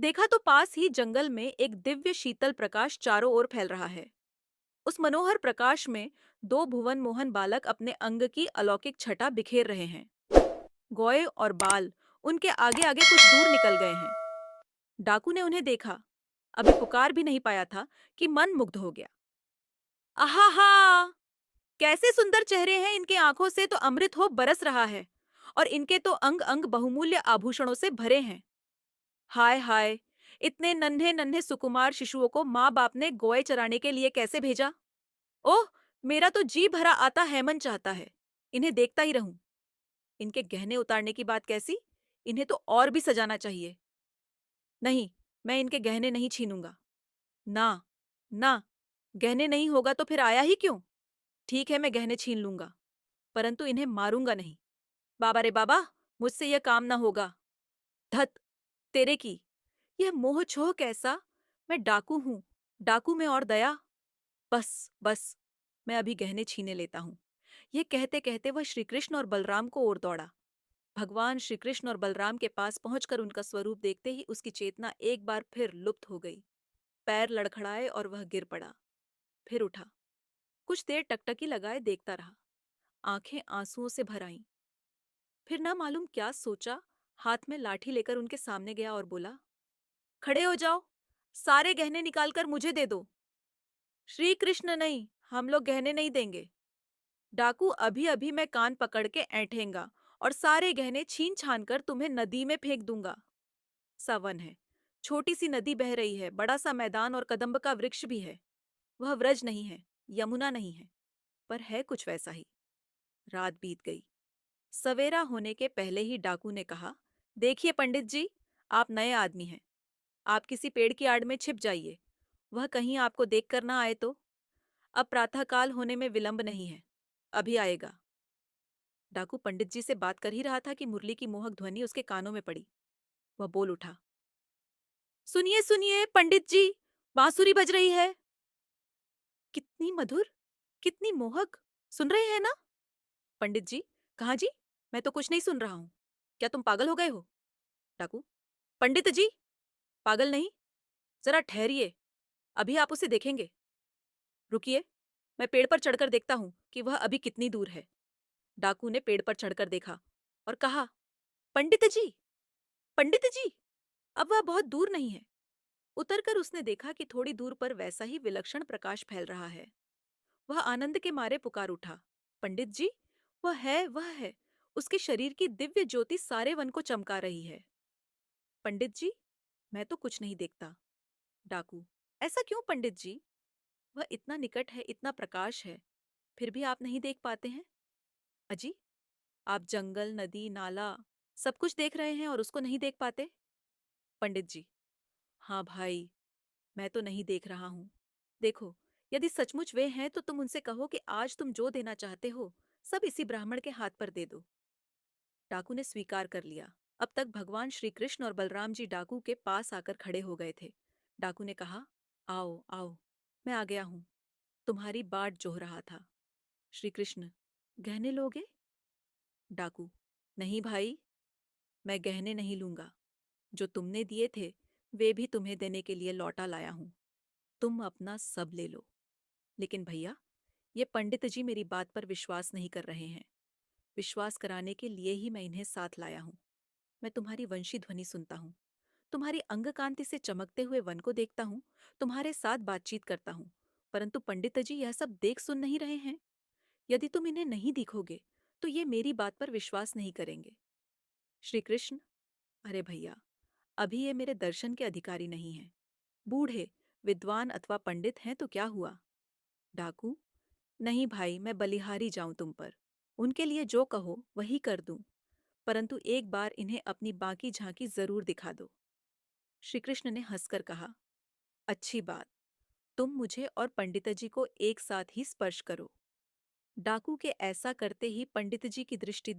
देखा तो पास ही जंगल में एक दिव्य शीतल प्रकाश चारों ओर फैल रहा है। उस मनोहर प्रकाश में दो भुवन मोहन बालक अपने अंग की अलौकिक छटा बिखेर रहे हैं। गोये और बाल उनके आगे आगे कुछ दूर निकल गए हैं। डाकू ने उन्हें देखा, अभी पुकार भी नहीं पाया था कि मन मुग्ध हो गया। आहा! कैसे सुंदर चेहरे हैं इनके, आंखों से तो अमृत हो बरस रहा है और इनके तो अंग अंग बहुमूल्य आभूषणों से भरे हैं। हाय हाय, इतने नन्हे नन्हे सुकुमार शिशुओं को माँ बाप ने गोए चराने के लिए कैसे भेजा। ओह, मेरा तो जी भरा आता हैमन चाहता है, इन्हें देखता ही रहूं। इनके गहने उतारने की बात कैसी, इन्हें तो और भी सजाना चाहिए। नहीं, मैं इनके गहने नहीं छीनूंगा। ना, ना, गहने नहीं होगा तो फिर आया ही क्यों। ठीक है, मैं गहने छीन लूंगा, परंतु इन्हें मारूंगा नहीं। बाबा रे बाबा, मुझसे यह काम न होगा। धत तेरे की, यह मोह छोह कैसा। मैं डाकू हूं, डाकू में और दया। बस बस, मैं अभी गहने छीने लेता हूँ। ये कहते कहते वह श्रीकृष्ण और बलराम को ओर दौड़ा। भगवान श्रीकृष्ण और बलराम के पास पहुंचकर उनका स्वरूप देखते ही उसकी चेतना एक बार फिर लुप्त हो गई। पैर लड़खड़ाए और वह गिर पड़ा। फिर उठा, कुछ देर टकटकी लगाए देखता रहा। आंखें आंसुओं से भर आईं। फिर ना मालूम क्या सोचा, हाथ में लाठी लेकर उनके सामने गया और बोला, खड़े हो जाओ, सारे गहने निकालकर मुझे दे दो। श्री कृष्ण नहीं, हम लोग गहने नहीं देंगे। डाकू अभी अभी मैं कान पकड़ के ऐंठेंगा और सारे गहने छीन छान कर तुम्हें नदी में फेंक दूंगा। सावन है, छोटी सी नदी बह रही है, बड़ा सा मैदान और कदम्ब का वृक्ष भी है। वह व्रज नहीं है, यमुना नहीं है, पर है कुछ वैसा ही। रात बीत गई। सवेरा होने के पहले ही डाकू ने कहा, देखिए पंडित जी, आप नए आदमी हैं। आप किसी पेड़ की आड़ में छिप जाइए, वह कहीं आपको देख कर ना आए तो। अब प्रातःकाल होने में विलंब नहीं है, अभी आएगा। डाकू पंडित जी से बात कर ही रहा था कि मुरली की मोहक ध्वनि उसके कानों में पड़ी। वह बोल उठा, सुनिए सुनिए पंडित जी, बांसुरी बज रही है। कितनी मधुर, कितनी मोहक, सुन रहे हैं ना। पंडित जी, कहाँ जी, मैं तो कुछ नहीं सुन रहा हूँ। क्या तुम पागल हो गए हो। डाकू, पंडित जी, पागल नहीं, जरा ठहरिए, अभी आप उसे देखेंगे। रुकिए, मैं पेड़ पर चढ़कर देखता हूँ कि वह अभी कितनी दूर है। डाकू ने पेड़ पर चढ़कर देखा और कहा, पंडित जी, पंडित जी, अब वह बहुत दूर नहीं है। उतरकर उसने देखा कि थोड़ी दूर पर वैसा ही विलक्षण प्रकाश फैल रहा है। वह आनंद के मारे पुकार उठा, पंडित जी, वह है, वह है। उसके शरीर की दिव्य ज्योति सारे वन को चमका रही है। पंडित जी, मैं तो कुछ नहीं देखता। डाकू, ऐसा क्यों पंडित जी, वह इतना निकट है, इतना प्रकाश है, फिर भी आप नहीं देख पाते हैं। अजी, आप जंगल, नदी, नाला सब कुछ देख रहे हैं और उसको नहीं देख पाते। पंडित जी, हाँ भाई, मैं तो नहीं देख रहा हूँ। देखो, यदि सचमुच वे हैं तो तुम उनसे कहो कि आज तुम जो देना चाहते हो सब इसी ब्राह्मण के हाथ पर दे दो। डाकू ने स्वीकार कर लिया। अब तक भगवान श्री कृष्ण और बलराम जी डाकू के पास आकर खड़े हो गए थे। डाकू ने कहा, आओ आओ, मैं आ गया हूँ, तुम्हारी बाट जोह रहा था। श्री कृष्ण, गहने लोगे। डाकू, नहीं भाई, मैं गहने नहीं लूंगा। जो तुमने दिए थे वे भी तुम्हें देने के लिए लौटा लाया हूं। तुम अपना सब ले लो। लेकिन भैया, ये पंडित जी मेरी बात पर विश्वास नहीं कर रहे हैं। विश्वास कराने के लिए ही मैं इन्हें साथ लाया हूं। मैं तुम्हारी वंशी ध्वनि सुनता हूं, तुम्हारी अंग कांति से चमकते हुए वन को देखता हूं, तुम्हारे साथ बातचीत करता हूं, परंतु पंडित जी यह सब देख सुन नहीं रहे हैं। यदि तुम इन्हें नहीं दिखोगे तो ये मेरी बात पर विश्वास नहीं करेंगे। श्री कृष्ण, अरे भैया, अभी ये मेरे दर्शन के अधिकारी नहीं हैं। बूढ़े, विद्वान अथवा पंडित हैं तो क्या हुआ। डाकू, नहीं भाई, मैं बलिहारी जाऊं तुम पर, उनके लिए जो कहो वही कर दूं, परंतु एक बार इन्हें अपनी बाकी झांकी जरूर दिखा दो। श्री कृष्ण ने हंसकर कहा, अच्छी बात, तुम मुझे और पंडित जी को एक साथ ही स्पर्श करो। डाकू के ऐसा करते ही पंडित जी की दृष्टि